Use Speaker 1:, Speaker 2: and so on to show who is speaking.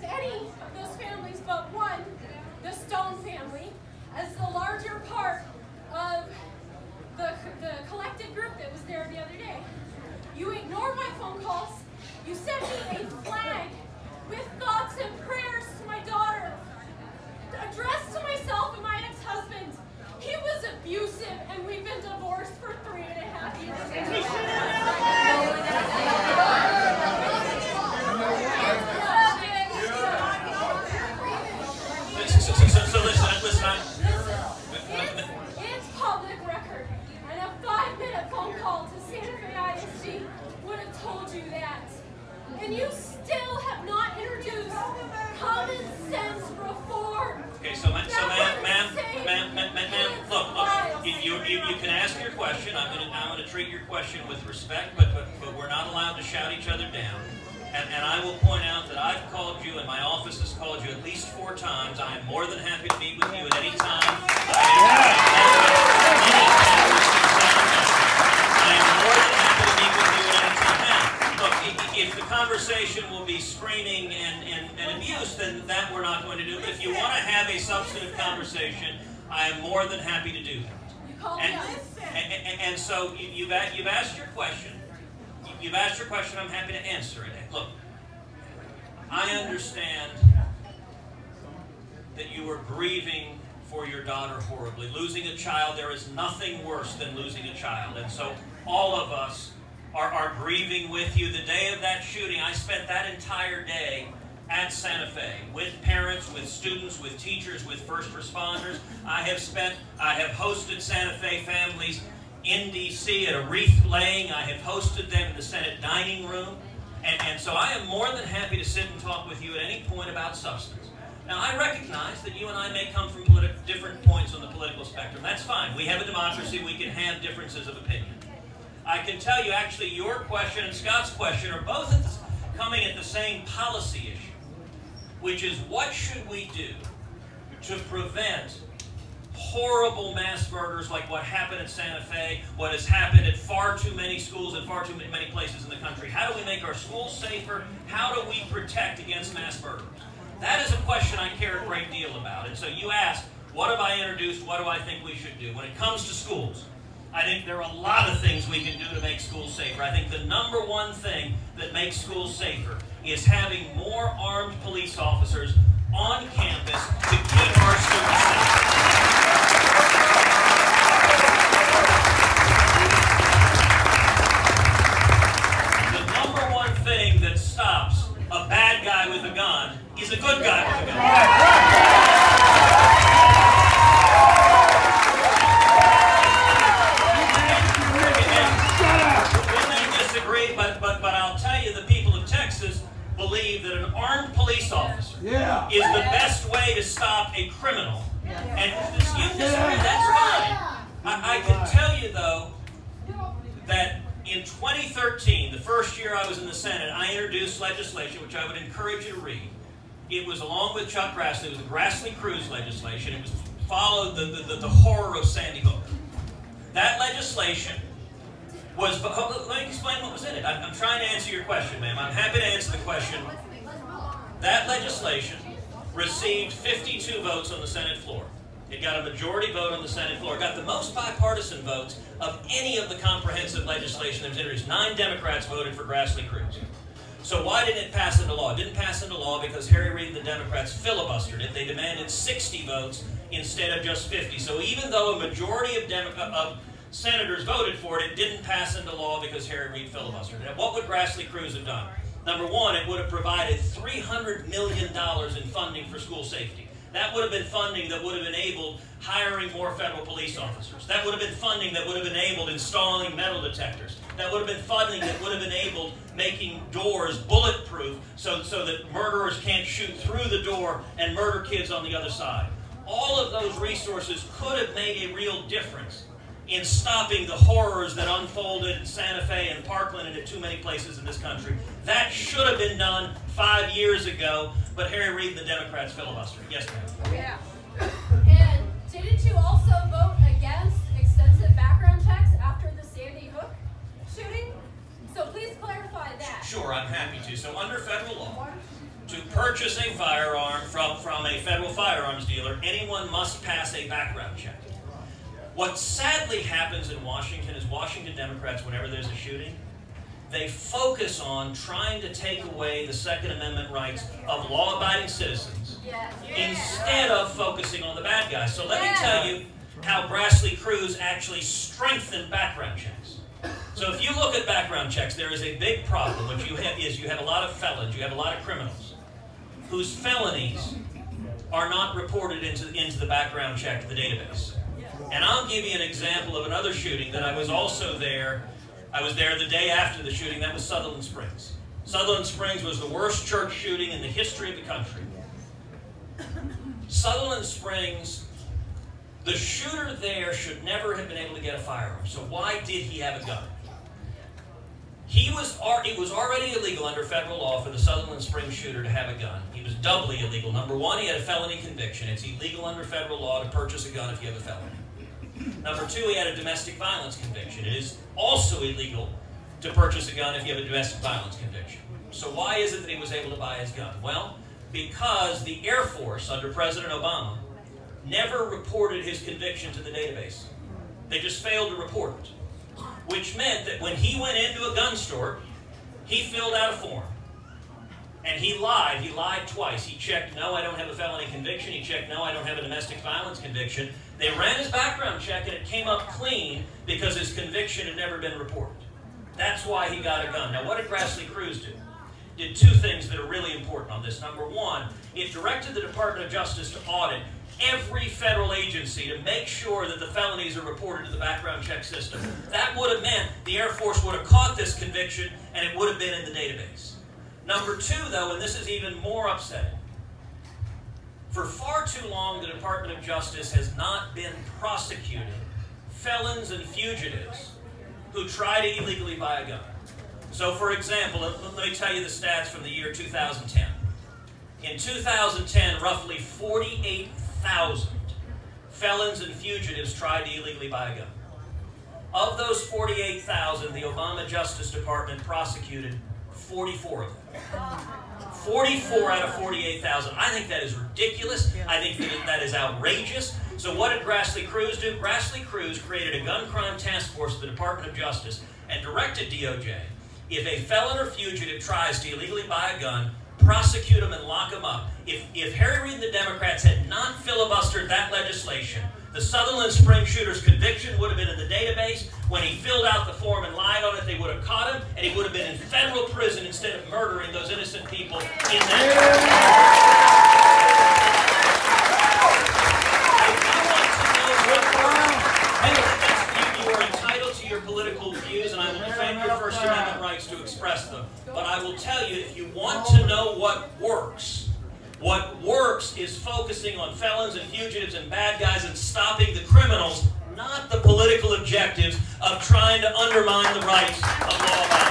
Speaker 1: any of those families but one, the Stone family, as the larger part of the collective group that was there the other day. You ignored my phone calls. You sent me a flag with thoughts and prayers to my daughter, addressed to myself and my ex-husband. He was abusive, and we've been divorced for 3.5 years.
Speaker 2: Listen.
Speaker 1: It's public record, and a 5-minute phone call to Santa Fe ISD would have told you that. And you still have not introduced common sense reform.
Speaker 2: Okay, so ma'am, look, you can ask your question. I'm gonna treat your question with respect, but we're not allowed to shout each other down. And I will point out that I've called you, and my office has called you at least 4 times. I am more than happy to meet with you at any time. I am more than happy to meet with you at any time. Now, look, if the conversation will be screaming and abuse, then that we're not going to do. But if you want to have a substantive conversation, I am more than happy to do that. And so you've asked your question. You've asked your question. I'm happy to answer it. Look, I understand that you are grieving for your daughter horribly. Losing a child, there is nothing worse than losing a child. And so all of us are grieving with you. The day of that shooting, I spent that entire day at Santa Fe with parents, with students, with teachers, with first responders. I have hosted Santa Fe families in D.C. at a wreath laying. I have hosted them in the Senate dining room. And so I am more than happy to sit and talk with you at any point about substance. Now, I recognize that you and I may come from different points on the political spectrum. That's fine. We have a democracy. We can have differences of opinion. I can tell you, actually, your question and Scott's question are both coming at the same policy issue, which is what should we do to prevent horrible mass murders like what happened at Santa Fe, what has happened at far too many schools in far too many places in the country. How do we make our schools safer? How do we protect against mass murders? That is a question I care a great deal about. And so you ask, what have I introduced? What do I think we should do? When it comes to schools, I think there are a lot of things we can do to make schools safer. I think the number one thing that makes schools safer is having more armed police officers on campus to keep our students safe. The number one thing that stops a bad guy with a gun is a good guy with a gun. But I'll tell you, the people of Texas believe that an armed police officer is the best way to stop a criminal. And if you disagree, that's fine. I can tell you, though, that in 2013, the first year I was in the Senate, I introduced legislation, which I would encourage you to read. It was, along with Chuck Grassley, it was the Grassley-Cruz legislation. It was followed the horror of Sandy Hook. That legislation was, let me explain what was in it. I'm trying to answer your question, ma'am. I'm happy to answer the question. That legislation received 52 votes on the Senate floor. It got a majority vote on the Senate floor. It got the most bipartisan votes of any of the comprehensive legislation that was introduced. 9 Democrats voted for Grassley-Cruz. So why didn't it pass into law? It didn't pass into law because Harry Reid and the Democrats filibustered it. They demanded 60 votes instead of just 50. So even though a majority of senators voted for it, it didn't pass into law because Harry Reid filibustered it. Now, what would Grassley-Cruz have done? Number one, it would have provided $300 million in funding for school safety. That would have been funding that would have enabled hiring more federal police officers. That would have been funding that would have enabled installing metal detectors. That would have been funding that would have enabled making doors bulletproof so that murderers can't shoot through the door and murder kids on the other side. All of those resources could have made a real difference in stopping the horrors that unfolded in Santa Fe and Parkland and at too many places in this country. That should have been done 5 years ago, but Harry Reid and the Democrats filibustered. Yes, ma'am.
Speaker 1: Yeah. And didn't you also vote against extensive background checks after the Sandy Hook shooting? So please clarify that.
Speaker 2: Sure, I'm happy to. So under federal law, to purchase a firearm from a federal firearms dealer, anyone must pass a background check. What sadly happens in Washington is Washington Democrats, whenever there's a shooting, they focus on trying to take away the Second Amendment rights of law-abiding citizens instead of focusing on the bad guys. So let me tell you how Grassley Cruz actually strengthened background checks. So if you look at background checks, there is a big problem. What you have is you have a lot of felons, you have a lot of criminals whose felonies are not reported into the background check, the database. And I'll give you an example of another shooting that I was also there. I was there the day after the shooting. That was Sutherland Springs. Sutherland Springs was the worst church shooting in the history of the country. Sutherland Springs, the shooter there should never have been able to get a firearm. So why did he have a gun? It was already illegal under federal law for the Sutherland Springs shooter to have a gun. He was doubly illegal. Number one, he had a felony conviction. It's illegal under federal law to purchase a gun if you have a felony. Number two, he had a domestic violence conviction. It is also illegal to purchase a gun if you have a domestic violence conviction. So why is it that he was able to buy his gun? Well, because the Air Force, under President Obama, never reported his conviction to the database. They just failed to report it, which meant that when he went into a gun store, he filled out a form. And he lied. He lied twice. He checked, no, I don't have a felony conviction. He checked, no, I don't have a domestic violence conviction. They ran his background check, and it came up clean because his conviction had never been reported. That's why he got a gun. Now, what did Grassley Cruz do? Did two things that are really important on this. Number one, it directed the Department of Justice to audit every federal agency to make sure that the felonies are reported to the background check system. That would have meant the Air Force would have caught this conviction, and it would have been in the database. Number two, though, and this is even more upsetting, for far too long the Department of Justice has not been prosecuting felons and fugitives who try to illegally buy a gun. So, for example, let me tell you the stats from the year 2010. In 2010, roughly 48,000 felons and fugitives tried to illegally buy a gun. Of those 48,000, the Obama Justice Department prosecuted 44 of them. 44 out of 48,000. I think that is ridiculous. I think that is outrageous. So what did Grassley Cruz do? Grassley Cruz created a gun crime task force at the Department of Justice and directed DOJ, if a felon or fugitive tries to illegally buy a gun, prosecute them and lock them up. If Harry Reid and the Democrats had not filibustered that legislation, the Sutherland Springs shooter's conviction would have been in the database. When he filled out the form and lied on it, they would have caught him, and he would have been in federal prison instead of murdering those innocent people in that If you want to know what works, you are entitled to your political views, and I will defend your First Amendment rights to express them. But I will tell you, if you want to know what works is focusing on felons and fugitives and bad guys and stopping the criminals, not the political objectives of trying to undermine the rights of law-abiding